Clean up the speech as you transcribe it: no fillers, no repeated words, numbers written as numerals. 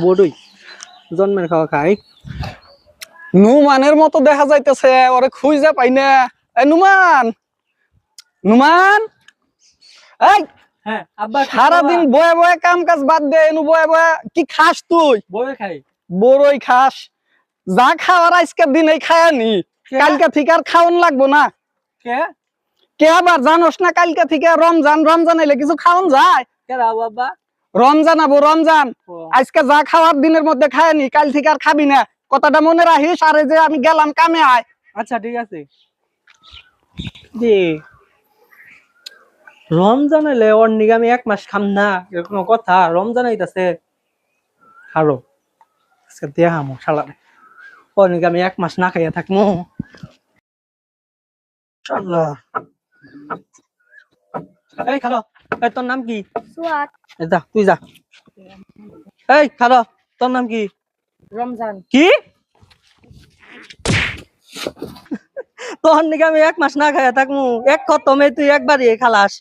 বড়ই জন্মের খাওয়া খাই। নুমানের মতো দেখা যাইতেছে, ওরে খুঁজে পাই না। এই নুমান, নুমান, এই হ্যাঁ আব্বা সারাদিন বয়ে বয়ে কাম কাজ বাদ দে, এনু বয়ে বয়ে কি খাস তুই? বড়ই খাই। বড়ই খাস? যা খাওয়ার আজকের দিনে খায়া নি, কালকে থেকে আর খাওয়ান লাগবো না। কে কে আবার জানোস না, কালকে থেকে রমজান, রমজান এলে কিছু খাওয়ান যায়? কে রাও আব্বা? রমজান আবো রমজান, আজকে যা খাওয়ার দিনের মধ্যে খায় নি, কাল থেকে আর খাবি না, কথাটা মনে রাখিস। আরে যে আমি গেলাম কামে, আয়। আচ্ছা ঠিক আছে। যে রমজান এলে ওর নিগে আমি 1 মাস খাম না, এরকম কথা? রমজান আইতাছে, হারো আজকে দেখামো শালারে। ওর নিগে আমি 1 মাস না খাইয়া থাকবো। শালা এই খালো। এই তোর নাম কি? সুয়াদ। এই যা তুই যা। এই খালো, তোর নাম কি? রমজান। কি? তোর নিগে আমি 1 মাস না খাইয়া থাকবো? এক খতমে তুই একবারই খালাস।